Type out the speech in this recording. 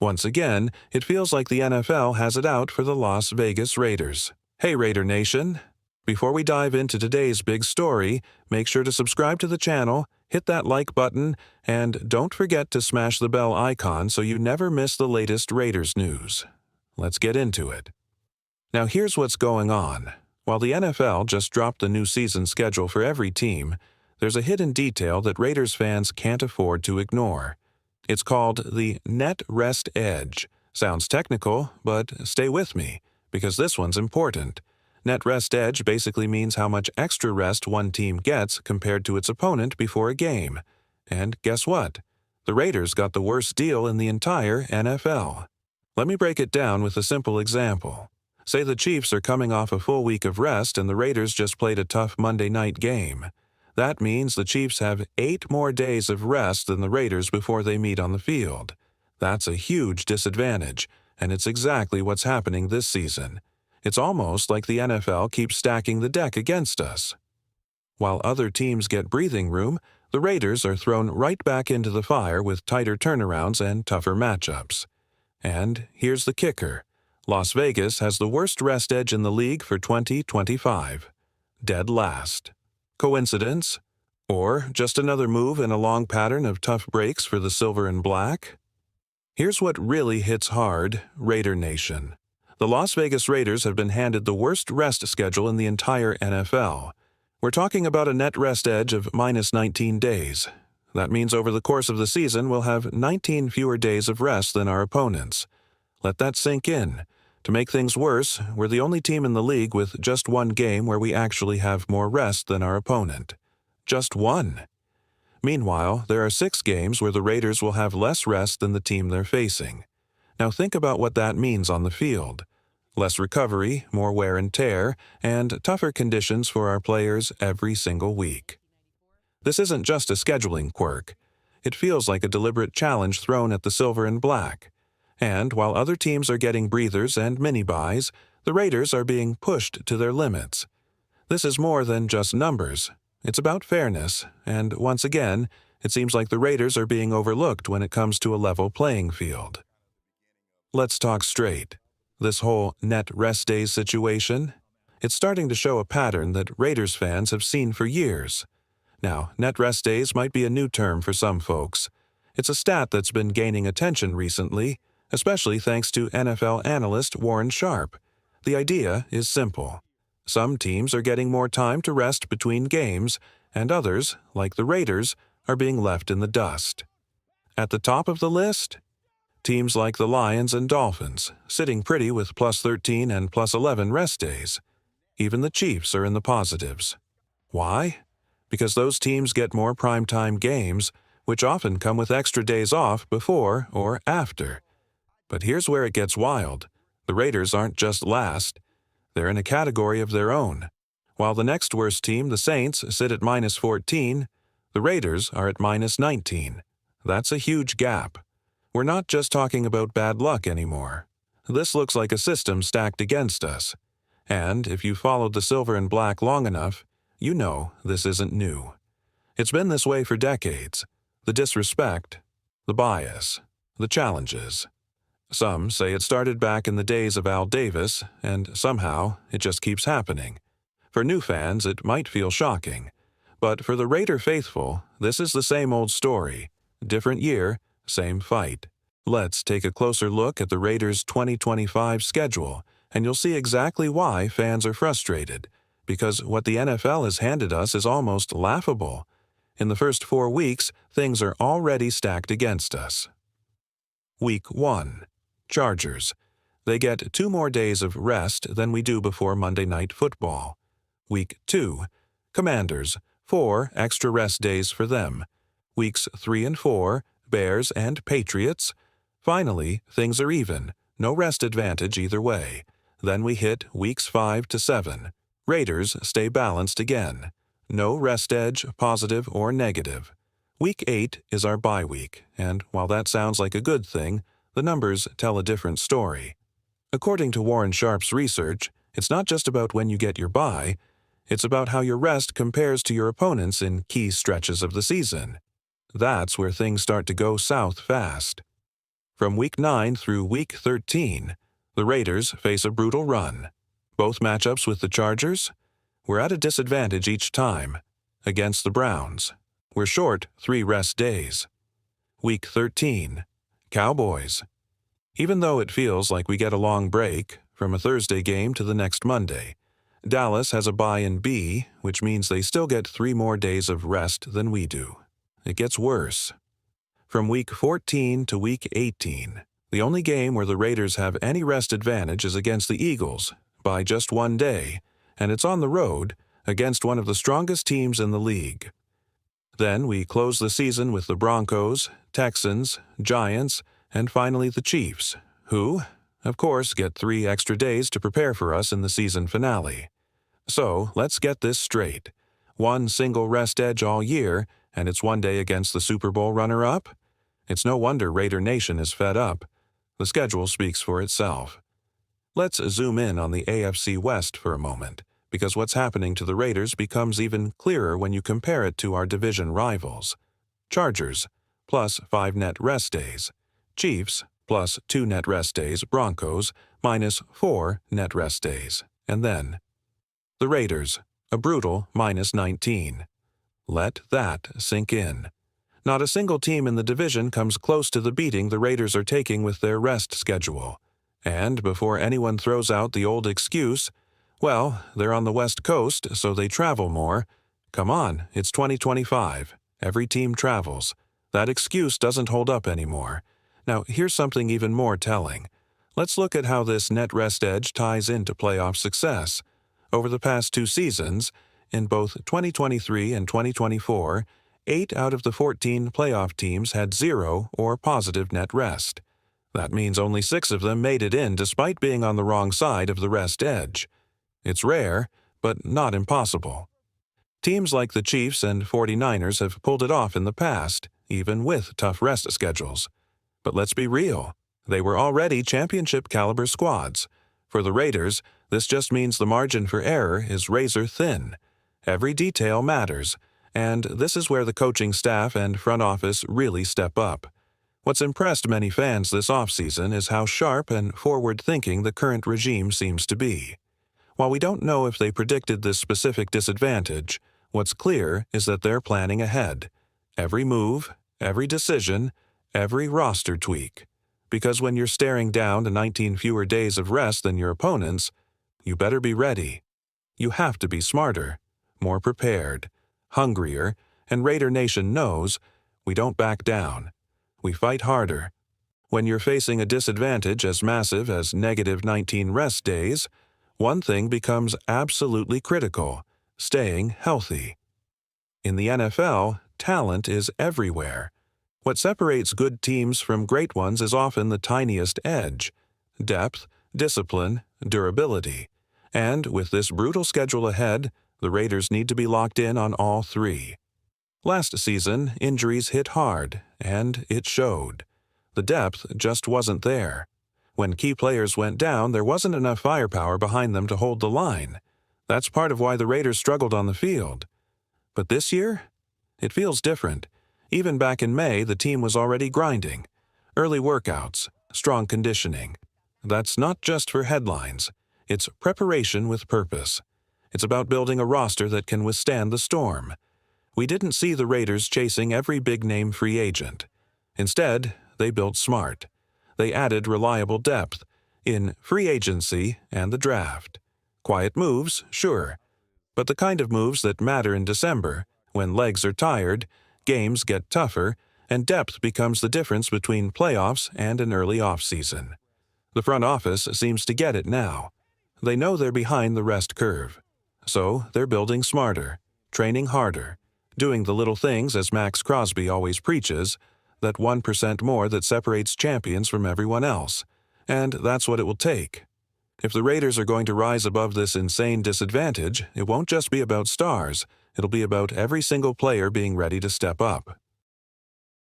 Once again, it feels like the NFL has it out for the Las Vegas Raiders. Hey Raider Nation! Before we dive into today's big story, make sure to subscribe to the channel, hit that like button, and don't forget to smash the bell icon so you never miss the latest Raiders news. Let's get into it. Now here's what's going on. While the NFL just dropped the new season schedule for every team, there's a hidden detail that Raiders fans can't afford to ignore. It's called the net rest edge. Sounds technical, but stay with me, because this one's important. Net rest edge basically means how much extra rest one team gets compared to its opponent before a game. And guess what? The Raiders got the worst deal in the entire NFL. Let me break it down with a simple example. Say the Chiefs are coming off a full week of rest and the Raiders just played a tough Monday night game. That means the Chiefs have 8 more days of rest than the Raiders before they meet on the field. That's a huge disadvantage, and it's exactly what's happening this season. It's almost like the NFL keeps stacking the deck against us. While other teams get breathing room, the Raiders are thrown right back into the fire with tighter turnarounds and tougher matchups. And here's the kicker. Las Vegas has the worst rest edge in the league for 2025. Dead last. Coincidence? Or just another move in a long pattern of tough breaks for the Silver and Black? Here's what really hits hard, Raider Nation. The Las Vegas Raiders have been handed the worst rest schedule in the entire NFL. We're talking about a net rest edge of minus 19 days. That means over the course of the season we'll have 19 fewer days of rest than our opponents. Let that sink in. To make things worse, we're the only team in the league with just one game where we actually have more rest than our opponent. Just one. Meanwhile, there are 6 games where the Raiders will have less rest than the team they're facing. Now think about what that means on the field. Less recovery, more wear and tear, and tougher conditions for our players every single week. This isn't just a scheduling quirk. It feels like a deliberate challenge thrown at the Silver and Black. And while other teams are getting breathers and mini-buys, the Raiders are being pushed to their limits. This is more than just numbers. It's about fairness, and once again, it seems like the Raiders are being overlooked when it comes to a level playing field. Let's talk straight. This whole net rest days situation, it's starting to show a pattern that Raiders fans have seen for years. Now, net rest days might be a new term for some folks. It's a stat that's been gaining attention recently, especially thanks to NFL analyst Warren Sharp. The idea is simple. Some teams are getting more time to rest between games, and others, like the Raiders, are being left in the dust. At the top of the list? Teams like the Lions and Dolphins, sitting pretty with plus 13 and plus 11 rest days. Even the Chiefs are in the positives. Why? Because those teams get more primetime games, which often come with extra days off before or after. But here's where it gets wild. The Raiders aren't just last. They're in a category of their own. While the next worst team, the Saints, sit at minus 14, the Raiders are at minus 19. That's a huge gap. We're not just talking about bad luck anymore. This looks like a system stacked against us. And if you followed the Silver and Black long enough, you know this isn't new. It's been this way for decades. The disrespect, the bias, the challenges. Some say it started back in the days of Al Davis, and somehow it just keeps happening. For new fans, it might feel shocking. But for the Raider faithful, this is the same old story. Different year, same fight. Let's take a closer look at the Raiders' 2025 schedule, and you'll see exactly why fans are frustrated. Because what the NFL has handed us is almost laughable. In the first 4 weeks, things are already stacked against us. Week 1. Chargers. They get 2 more days of rest than we do before Monday Night Football. Week 2. Commanders. 4 extra rest days for them. Weeks 3 and 4, Bears and Patriots. Finally, things are even. No rest advantage either way. Then we hit weeks 5 to 7. Raiders stay balanced again. No rest edge, positive or negative. Week 8 is our bye week, and while that sounds like a good thing, the numbers tell a different story. According to Warren Sharp's research, it's not just about when you get your bye, it's about how your rest compares to your opponents in key stretches of the season. That's where things start to go south fast. From Week 9 through Week 13, the Raiders face a brutal run. Both matchups with the Chargers, we're at a disadvantage each time. Against the Browns, we're short 3 rest days. Week 13, Cowboys. Even though it feels like we get a long break, from a Thursday game to the next Monday, Dallas has a bye in B, which means they still get 3 more days of rest than we do. It gets worse. From Week 14 to Week 18, the only game where the Raiders have any rest advantage is against the Eagles, by just 1 day, and it's on the road against one of the strongest teams in the league. Then we close the season with the Broncos, Texans, Giants, and finally the Chiefs, who, of course, get 3 extra days to prepare for us in the season finale. So, let's get this straight. 1 single rest edge all year, and it's 1 day against the Super Bowl runner-up? It's no wonder Raider Nation is fed up. The schedule speaks for itself. Let's zoom in on the AFC West for a moment, because what's happening to the Raiders becomes even clearer when you compare it to our division rivals. Chargers, plus 5 net rest days. Chiefs, plus 2 net rest days. Broncos, minus 4 net rest days. And then the Raiders, a brutal minus 19. Let that sink in. Not a single team in the division comes close to the beating the Raiders are taking with their rest schedule. And before anyone throws out the old excuse, well, they're on the West Coast, so they travel more. Come on, it's 2025. Every team travels. That excuse doesn't hold up anymore. Now, here's something even more telling. Let's look at how this net rest edge ties into playoff success. Over the past 2 seasons, in both 2023 and 2024, 8 out of the 14 playoff teams had 0 or positive net rest. That means only 6 of them made it in despite being on the wrong side of the rest edge. It's rare, but not impossible. Teams like the Chiefs and 49ers have pulled it off in the past, even with tough rest schedules. But let's be real, they were already championship-caliber squads. For the Raiders, this just means the margin for error is razor thin. Every detail matters, and this is where the coaching staff and front office really step up. What's impressed many fans this offseason is how sharp and forward-thinking the current regime seems to be. While we don't know if they predicted this specific disadvantage, what's clear is that they're planning ahead. Every move, every decision, every roster tweak. Because when you're staring down to 19 fewer days of rest than your opponents, you better be ready. You have to be smarter, more prepared, hungrier, and Raider Nation knows we don't back down. We fight harder. When you're facing a disadvantage as massive as negative 19 rest days, one thing becomes absolutely critical: staying healthy. In the NFL, talent is everywhere. What separates good teams from great ones is often the tiniest edge: depth, discipline, durability. And with this brutal schedule ahead, the Raiders need to be locked in on all 3. Last season, injuries hit hard, and it showed. The depth just wasn't there. When key players went down, there wasn't enough firepower behind them to hold the line. That's part of why the Raiders struggled on the field. But this year, it feels different. Even back in May, the team was already grinding. Early workouts, strong conditioning. That's not just for headlines. It's preparation with purpose. It's about building a roster that can withstand the storm. We didn't see the Raiders chasing every big-name free agent. Instead, they built smart. They added reliable depth in free agency and the draft. Quiet moves, sure, but the kind of moves that matter in December, when legs are tired, games get tougher, and depth becomes the difference between playoffs and an early offseason. The front office seems to get it now. They know they're behind the rest curve. So they're building smarter, training harder, doing the little things, as Max Crosby always preaches, that 1% more that separates champions from everyone else. And that's what it will take. If the Raiders are going to rise above this insane disadvantage, it won't just be about stars. It'll be about every single player being ready to step up.